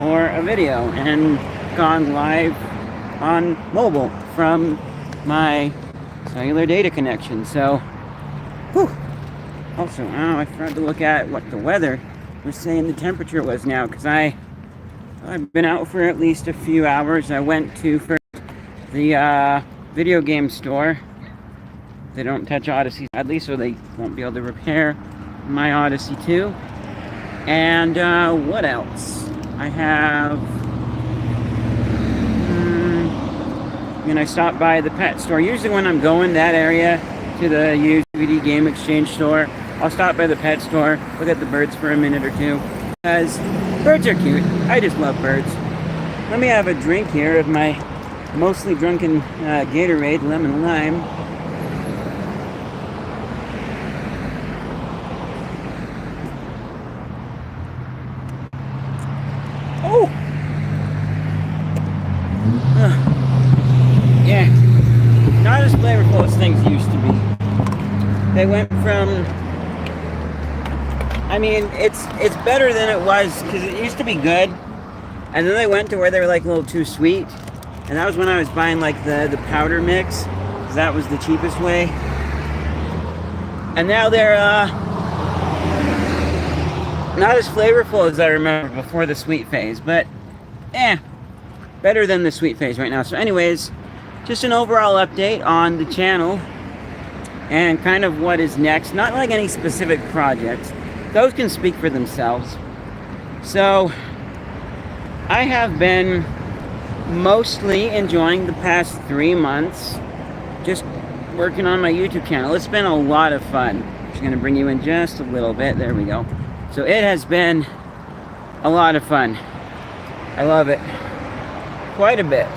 or a video and gone live on mobile from my cellular data connection. So, whew. Also, I forgot to look at what the weather was saying the temperature was now, because I've been out for at least a few hours. I went to first the video game store. They don't touch Odyssey, sadly, so they won't be able to repair my Odyssey 2. And what else? I have... I stopped by the pet store. Usually when I'm going that area to the used DVD game exchange store, I'll stop by the pet store, look at the birds for a minute or two. Because birds are cute. I just love birds. Let me have a drink here of my mostly drunken Gatorade Lemon Lime. Oh! Yeah. Not as flavorful as things used to be. They went from... I mean, it's better than it was, because it used to be good. And then they went to where they were like a little too sweet. And that was when I was buying like the powder mix, because that was the cheapest way. And now they're not as flavorful as I remember before the sweet phase, but better than the sweet phase right now. So anyways, just an overall update on the channel and kind of what is next. Not like any specific projects. Those can speak for themselves. So I have been mostly enjoying the past 3 months just working on my YouTube channel. It's been a lot of fun. I'm just going to bring you in just a little bit. There we go. So it has been a lot of fun. I love it. Quite a bit.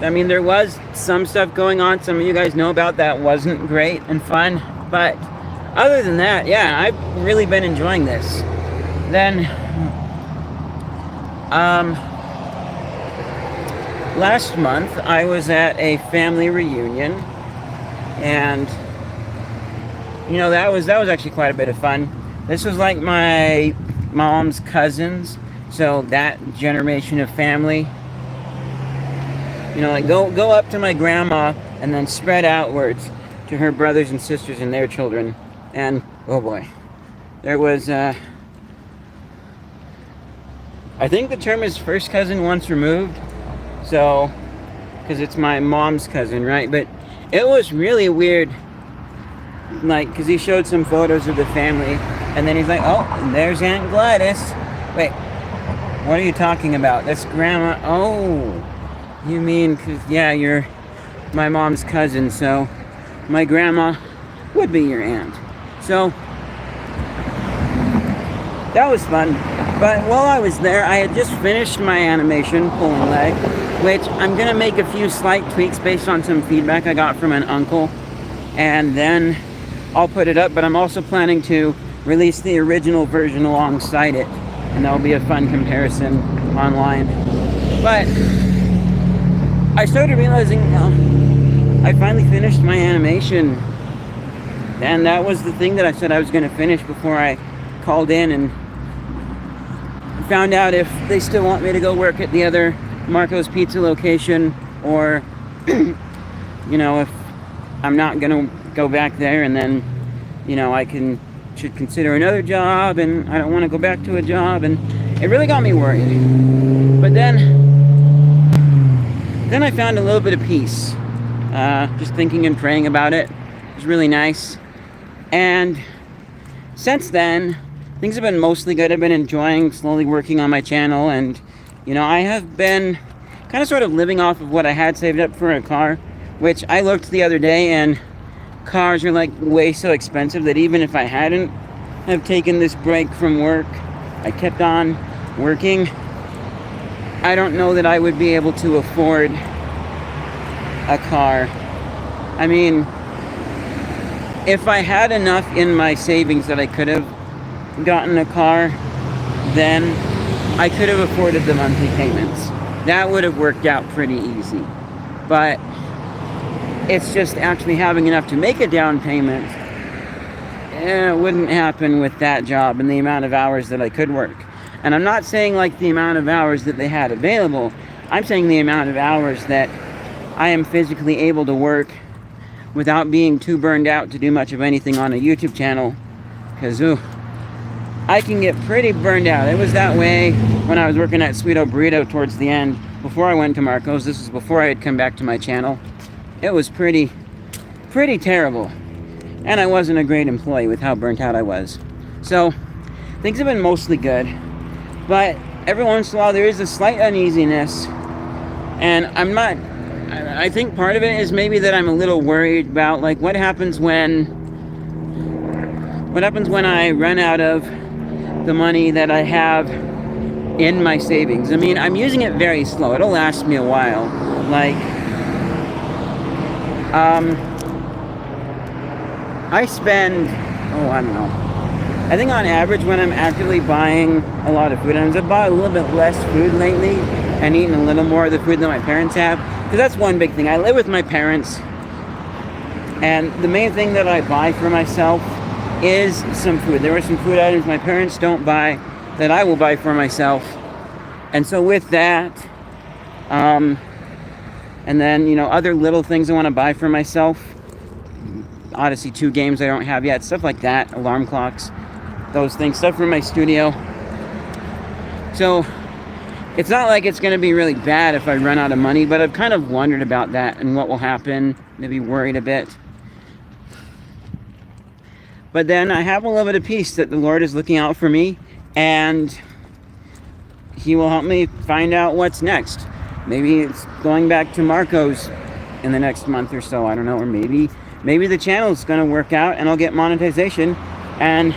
I mean, there was some stuff going on, some of you guys know about, that wasn't great and fun, but other than that, yeah, I've really been enjoying this. Then, last month, I was at a family reunion, and, you know, that was actually quite a bit of fun. This was like my mom's cousins, so that generation of family. You know, like go up to my grandma and then spread outwards to her brothers and sisters and their children. And, oh boy, there was, I think the term is first cousin once removed. So, because it's my mom's cousin, right? But it was really weird, like, because he showed some photos of the family, and then he's like, oh, and there's Aunt Gladys. Wait, what are you talking about? That's Grandma. Oh, you mean, because, yeah, you're my mom's cousin, so my grandma would be your aunt. So, that was fun. But while I was there, I had just finished my animation, Pulling Leg, which I'm going to make a few slight tweaks based on some feedback I got from an uncle, and then I'll put it up, but I'm also planning to release the original version alongside it, and that'll be a fun comparison online. But I started realizing I finally finished my animation, and that was the thing that I said I was going to finish before I called in and found out if they still want me to go work at the other Marco's Pizza location, or you know, if I'm not going to go back there, and then, you know, should consider another job, and I don't want to go back to a job, and it really got me worried. But then I found a little bit of peace, just thinking and praying about it. It was really nice. And since then, things have been mostly good. I've been enjoying slowly working on my channel, and, you know, I have been kind of sort of living off of what I had saved up for a car, which I looked the other day, and cars are like way so expensive that even if I hadn't have taken this break from work, I kept on working, I don't know that I would be able to afford a car. I mean, if I had enough in my savings that I could have gotten a car, then I could have afforded the monthly payments. That would have worked out pretty easy. But it's just actually having enough to make a down payment. It wouldn't happen with that job and the amount of hours that I could work. And I'm not saying like the amount of hours that they had available. I'm saying the amount of hours that I am physically able to work without being too burned out to do much of anything on a YouTube channel. Because, I can get pretty burned out. It was that way when I was working at Sweeto Burrito towards the end, before I went to Marco's. This was before I had come back to my channel. It was pretty terrible. And I wasn't a great employee with how burnt out I was. So, things have been mostly good. But every once in a while there is a slight uneasiness. And I think part of it is maybe that I'm a little worried about, like, what happens when I run out of the money that I have in my savings. I mean, I'm using it very slow. It'll last me a while. Like, I spend, I don't know. I think on average when I'm actively buying a lot of food items, I've bought a little bit less food lately and eaten a little more of the food that my parents have. Because that's one big thing. I live with my parents, and the main thing that I buy for myself is some food. There are some food items my parents don't buy that I will buy for myself. And so with that, and then, you know, other little things I want to buy for myself. Odyssey 2 games I don't have yet, stuff like that, alarm clocks, those things, stuff for my studio. So it's not like it's going to be really bad if I run out of money, but I've kind of wondered about that and what will happen, maybe worried a bit. But then I have a little bit of peace that the Lord is looking out for me, and He will help me find out what's next. Maybe it's going back to Marco's in the next month or so, I don't know, or maybe the channel's going to work out and I'll get monetization, and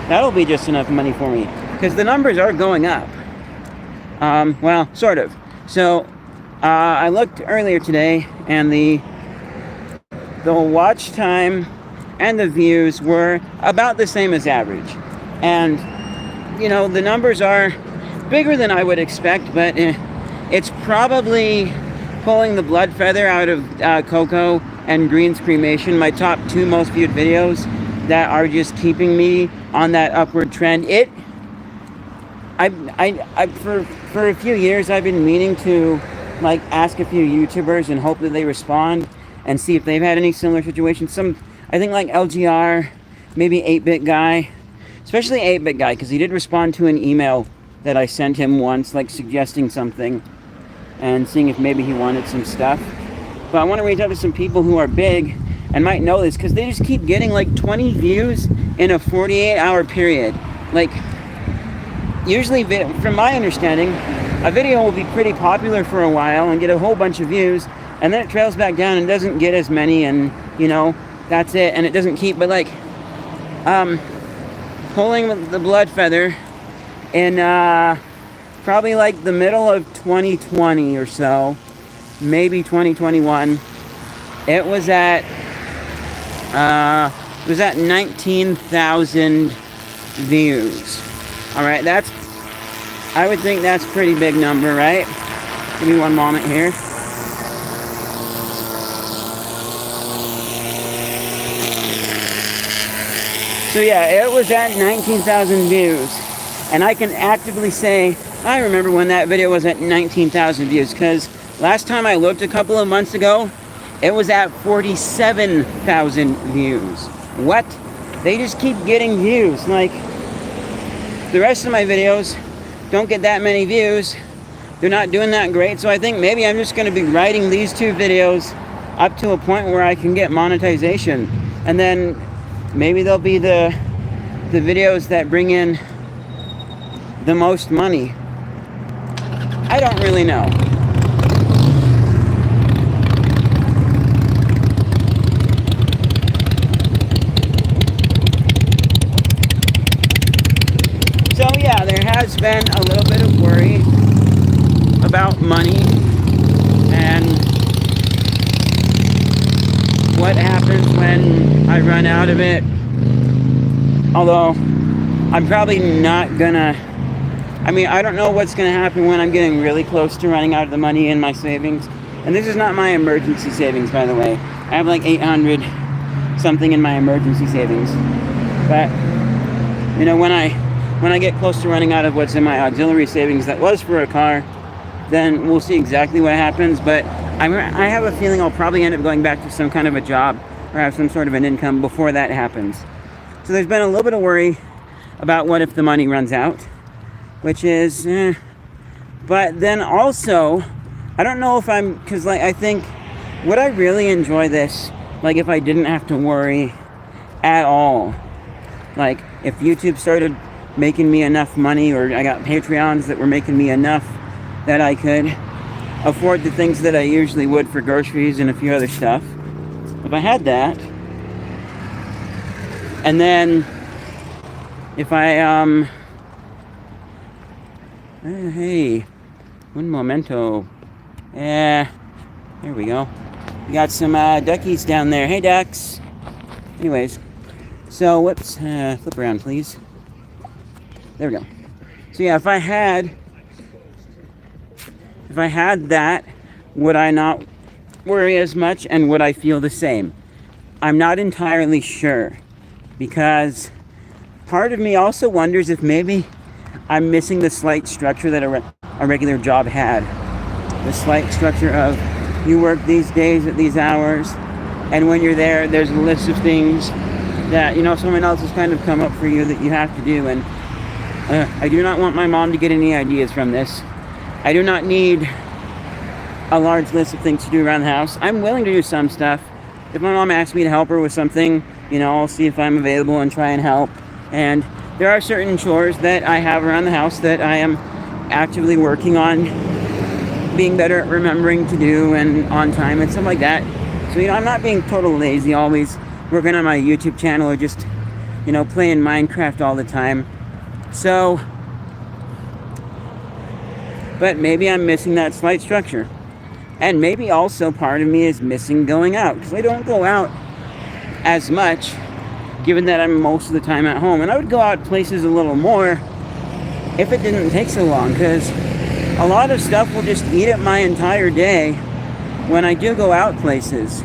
that'll be just enough money for me, because the numbers are going up. Well, sort of. So, I looked earlier today, and the watch time and the views were about the same as average. And, you know, the numbers are bigger than I would expect, but it's probably pulling the blood feather out of Coco and Green's cremation, my top 2 most viewed videos, that are just keeping me on that upward trend. For a few years I've been meaning to, like, ask a few YouTubers and hope that they respond and see if they've had any similar situations. I think like LGR, maybe 8-Bit Guy, especially 8-Bit Guy, because he did respond to an email that I sent him once, like suggesting something and seeing if maybe he wanted some stuff. But I want to reach out to some people who are big and might know this, because they just keep getting like 20 views in a 48-hour period. Like, usually, from my understanding, a video will be pretty popular for a while and get a whole bunch of views, and then it trails back down and doesn't get as many, and, you know, that's it, and it doesn't keep. But like, pulling the blood feather in probably like the middle of 2020 or so, maybe 2021, it was at 19,000 views. All right, I would think that's a pretty big number, right? Give me one moment here. So yeah, it was at 19,000 views. And I can actively say, I remember when that video was at 19,000 views, because last time I looked a couple of months ago, it was at 47,000 views. What? They just keep getting views. Like, the rest of my videos don't get that many views. They're not doing that great. So I think maybe I'm just going to be writing these 2 videos up to a point where I can get monetization. And then maybe they'll be the videos that bring in the most money. I don't really know. So yeah, there has been a little bit of worry about money and what happens when I run out of it. Although I'm probably not gonna, I don't know what's gonna happen when I'm getting really close to running out of the money in my savings. And this is not my emergency savings, by the way. I have like 800 something in my emergency savings. But, you know, when I when I get close to running out of what's in my auxiliary savings that was for a car, then we'll see exactly what happens. But I have a feeling I'll probably end up going back to some kind of a job or have some sort of an income before that happens. So there's been a little bit of worry about what if the money runs out, which is, but then also, I don't know if because like I think, would I really enjoy this, like if I didn't have to worry at all? Like if YouTube started making me enough money, or I got Patreons that were making me enough that I could afford the things that I usually would for groceries and a few other stuff. If I had that, and then if I hey, un momento, there we go. We got some duckies down there. Hey, ducks. Anyways, so whoops, flip around, please. There we go. So yeah, if I had that, would I not worry as much, and would I feel the same? I'm not entirely sure, because part of me also wonders if maybe I'm missing the slight structure that a regular job had. The slight structure of you work these days at these hours, and when you're there, there's a list of things that, someone else has kind of come up for you that you have to do. And I do not want my mom to get any ideas from this. I do not need a large list of things to do around the house. I'm willing to do some stuff. If my mom asks me to help her with something, I'll see if I'm available and try and help. And there are certain chores that I have around the house that I am actively working on being better at remembering to do and on time and stuff like that. So, I'm not being total lazy, always working on my YouTube channel or just, playing Minecraft all the time. So, but maybe I'm missing that slight structure. And maybe also part of me is missing going out, because I don't go out as much, given that I'm most of the time at home. And I would go out places a little more if it didn't take so long, because a lot of stuff will just eat up my entire day when I do go out places.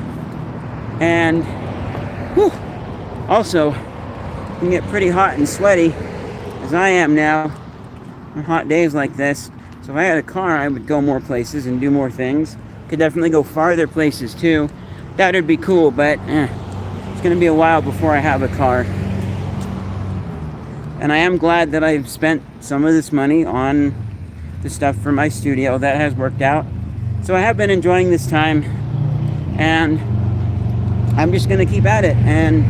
And also, it can get pretty hot and sweaty, as I am now on hot days like this. So if I had a car, I would go more places and do more things. Could definitely go farther places too. That would be cool, but it's going to be a while before I have a car. And I am glad that I've spent some of this money on the stuff for my studio. That has worked out. So I have been enjoying this time, and I'm just going to keep at it and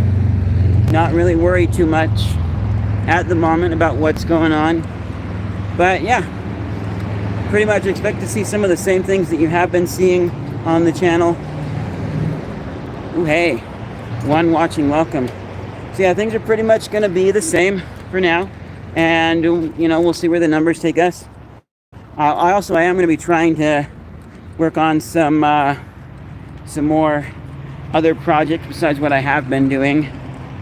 not really worry too much at the moment about what's going on. But yeah, pretty much expect to see some of the same things that you have been seeing on the channel. Ooh, hey, one watching, welcome. So yeah, things are pretty much going to be the same for now, and we'll see where the numbers take us. I am going to be trying to work on some more other projects besides what I have been doing.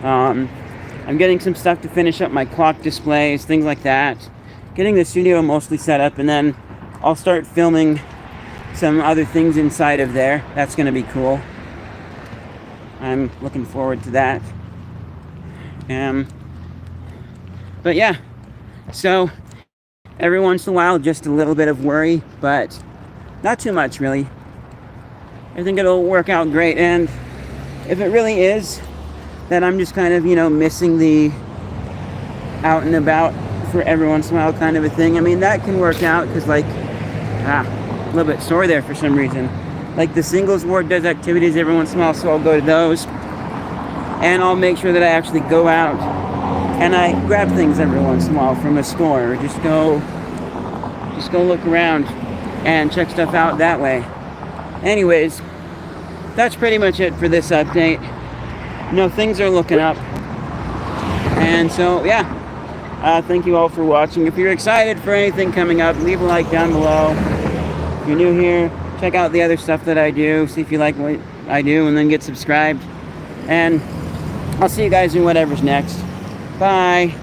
I'm getting some stuff to finish up my clock displays, things like that. Getting the studio mostly set up, and then I'll start filming some other things inside of there. That's going to be cool. I'm looking forward to that. But yeah, so every once in a while, just a little bit of worry, but not too much, really. I think it'll work out great, and if it really is that I'm just kind of, missing the out and about for every once in a while kind of a thing, I mean, that can work out, because a little bit sore there for some reason. Like the singles ward does activities every once in a while, so I'll go to those, and I'll make sure that I actually go out and I grab things every once in a while from a store, or just go look around and check stuff out that way. Anyways, that's pretty much it for this update. Things are looking up. And so, yeah, thank you all for watching. If you're excited for anything coming up, leave a like down below. If you're new here, check out the other stuff that I do, see if you like what I do, and then get subscribed. And I'll see you guys in whatever's next. Bye.